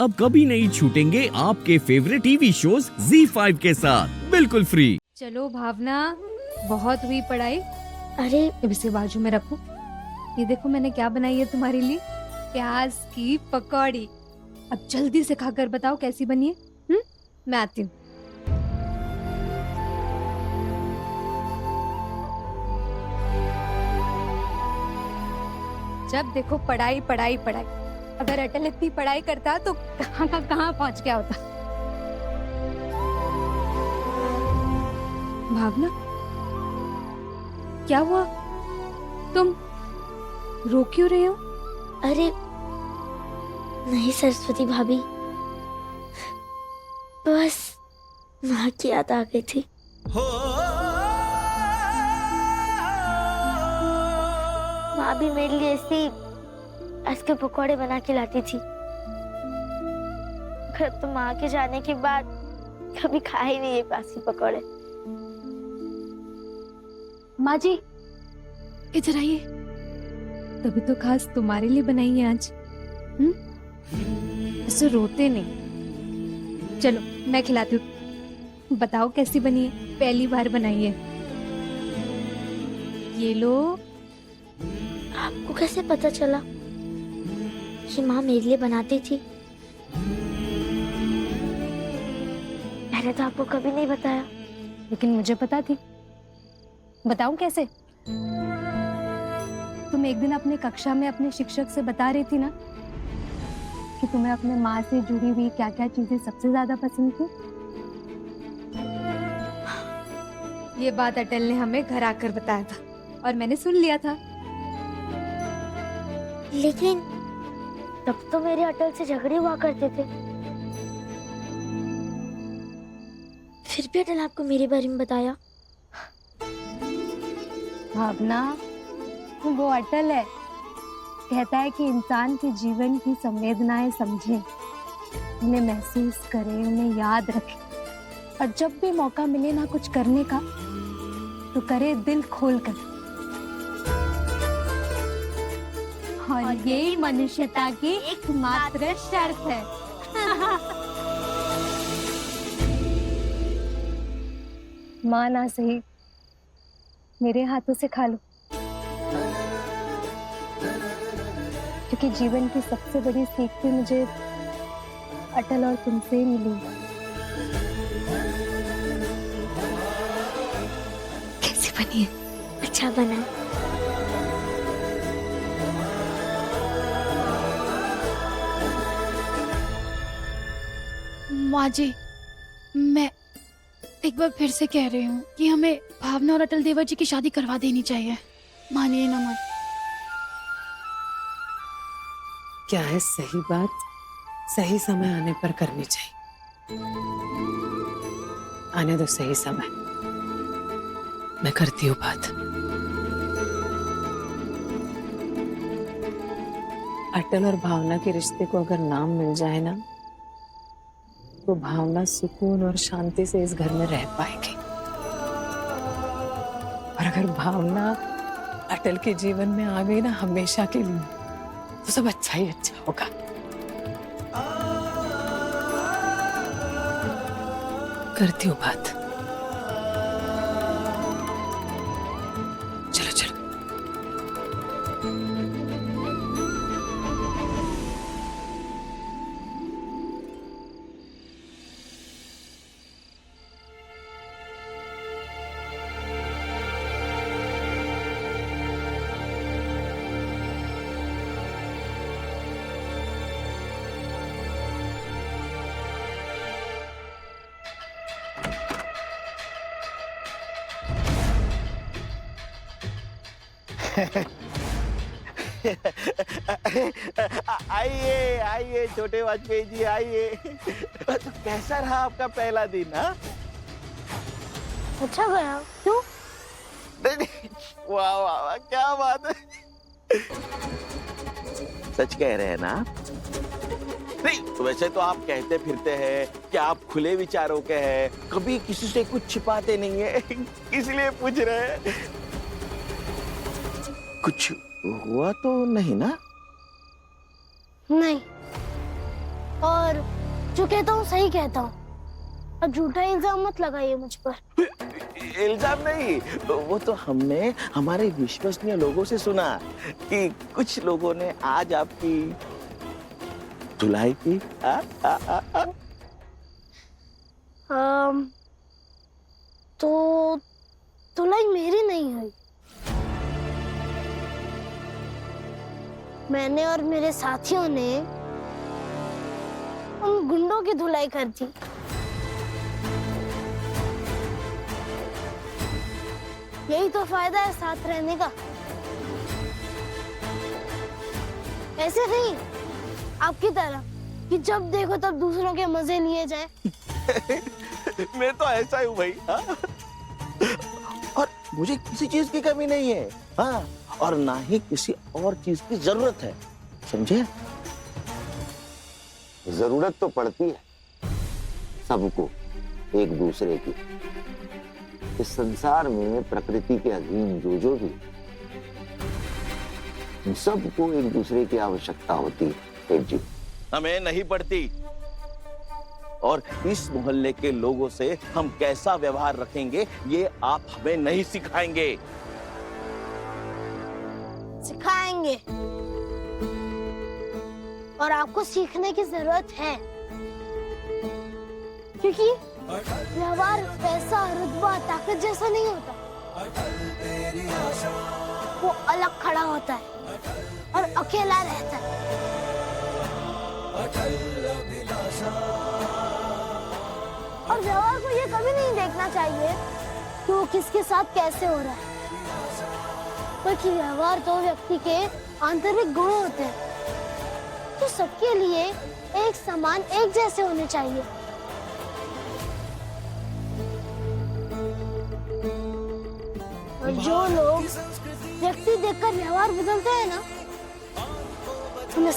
अब कभी नहीं छूटेंगे आपके फेवरेट टीवी शोज ZEE5 के साथ बिल्कुल फ्री। चलो भावना, बहुत हुई पढ़ाई। अरे अब इसे बाजू में रखो। ये देखो मैंने क्या बनाई है तुम्हारे लिए, प्याज की पकौड़ी। अब जल्दी से खाकर बताओ कैसी बनी है। मैं आती हूँ। जब देखो पढ़ाई पढ़ाई पढ़ाई। अगर अटल इतनी पढ़ाई करता तो कहाँ का कहाँ पहुंच गया होता। भावना, क्या हुआ? तुम रो क्यों रहे हो? अरे नहीं सरस्वती भाभी, बस माँ की याद आ गई थी। माँ भी मेरे लिए ऐसी आज के पकौड़े बना के लाती थी। घर तो माँ के जाने के बाद कभी खाए ही नहीं ये बासी पकौड़े। माँ जी, इधर आइए। तभी तो खास तुम्हारे लिए बनाई है आज। ऐसे रोते नहीं। चलो मैं खिलाती हूँ। बताओ कैसी बनी है? पहली बार बनाई है। ये लो। आपको कैसे पता चला कि माँ मेरे लिए बनाती थी? मैंने तो आपको कभी नहीं बताया। लेकिन मुझे पता थी। बताऊं कैसे? तुम एक दिन अपने कक्षा में अपने शिक्षक से बता रही थी ना कि तुम्हें अपने माँ से जुड़ी हुई क्या क्या चीजें सबसे ज्यादा पसंद थी। ये बात अटल ने हमें घर आकर बताया था और मैंने सुन लिया था। लेकिन तब तो मेरे अटल से झगड़े हुआ करते थे। फिर भी अटल आपको मेरे बारे में बताया। भावना, वो अटल है। कहता है कि इंसान के जीवन की संवेदनाएं समझे, उन्हें महसूस करे, उन्हें याद रखे, और जब भी मौका मिले ना कुछ करने का तो करे दिल खोलकर। और यही मनुष्यता की एकमात्र शर्त है। माँ ना सही, मेरे हाथों से खा लो, क्योंकि जीवन की सबसे बड़ी सीख भी मुझे अटल और तुमसे ही मिली। कैसी बनी है? अच्छा बना है। माँ जी, मैं एक बार फिर से कह रही हूँ कि हमें भावना और अटल देवर जी की शादी करवा देनी चाहिए। मानिए ना मानिए। क्या है सही बात सही समय आने पर करनी चाहिए। आने दो सही समय, मैं करती हूँ बात। अटल और भावना के रिश्ते को अगर नाम मिल जाए ना, तो भावना सुकून और शांति से इस घर में रह पाएगी। और अगर भावना अटल के जीवन में आ गई ना हमेशा के लिए, तो सब अच्छा ही अच्छा होगा। करती हूँ बात। चलो चलो। आइए आइए छोटे वाजपेयी जी, आइए। तो कैसा रहा आपका पहला दिन? हाँ, अच्छा गया। क्यों? नहीं, वाह वाह वाह, क्या बात है। सच कह रहे हैं ना? नहीं, वैसे तो आप कहते फिरते हैं कि आप खुले विचारों के हैं, कभी किसी से कुछ छिपाते नहीं है, इसलिए पूछ रहे हैं। कुछ हुआ तो नहीं ना? नहीं, और जो कहता हूँ सही कहता हूँ। अब झूठा इल्जाम मत लगाइए मुझ पर। इल्जाम नहीं, वो तो हमने हमारे विश्वसनीय लोगों से सुना कि कुछ लोगों ने आज आपकी धुलाई की। तो धुलाई मेरी नहीं हुई। मैंने और मेरे साथियों ने उन गुंडों की धुलाई कर दी। यही तो फायदा है साथ रहने का। ऐसे नहीं आपकी तरह कि जब देखो तब दूसरों के मजे लिए जाए। मैं तो ऐसा ही हूँ भाई। हाँ? और मुझे किसी चीज की कमी नहीं है। हाँ, और ना ही किसी और चीज की जरूरत है, समझे? जरूरत तो पड़ती है सबको एक दूसरे की। इस संसार में प्रकृति के अधीन जो भी, उन सबको एक दूसरे की आवश्यकता होती है सेठ जी। हमें नहीं पड़ती। और इस मोहल्ले के लोगों से हम कैसा व्यवहार रखेंगे ये आप हमें नहीं सिखाएंगे। सिखाएंगे, और आपको सीखने की जरूरत है, क्योंकि व्यवहार पैसा रुतबा ताकत जैसा नहीं होता। वो अलग खड़ा होता है और अकेला रहता है। और व्यवहार को ये कभी नहीं देखना चाहिए कि वो किसके साथ कैसे हो रहा है, बल्कि व्यवहार तो व्यक्ति के आंतरिक गुण होते हैं जो सबके लिए एक समान एक जैसे होने चाहिए। और जो लोग व्यक्ति देखकर व्यवहार बदलते हैं ना, उन्हें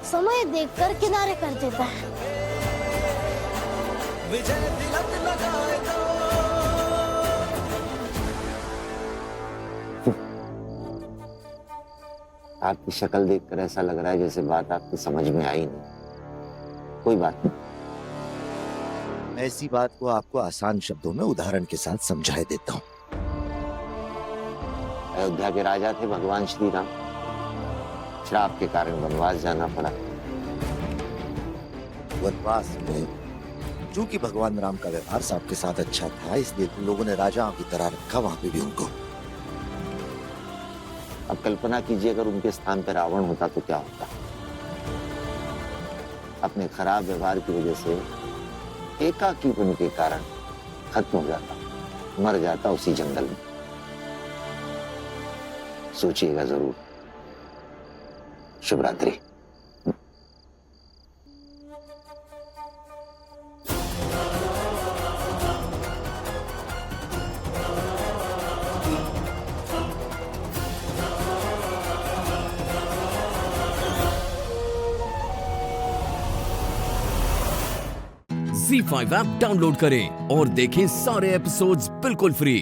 समय देखकर किनारे कर देता है। आपकी शक्ल देखकर ऐसा लग रहा है जैसे बात आपकी समझ में आई नहीं। कोई बात नहीं, मैं इसी बात को आपको आसान शब्दों में उदाहरण के साथ समझाए देता हूँ। अयोध्या के राजा थे भगवान श्री राम। श्राप के कारण वनवास जाना पड़ा। वनवास में चूंकि भगवान राम का व्यवहार सबके साथ अच्छा था, इसलिए तुम लोगों ने राजाओं की तरह रखा वहां पे भी उनको। अब कल्पना कीजिए अगर उनके स्थान पर रावण होता तो क्या होता। अपने खराब व्यवहार की वजह से एकाकी होने के कारण खत्म हो जाता, मर जाता उसी जंगल में। सोचिएगा जरूर। शुभ रात्रि। Z5 ऐप डाउनलोड करें और देखें सारे एपिसोड्स बिल्कुल फ्री।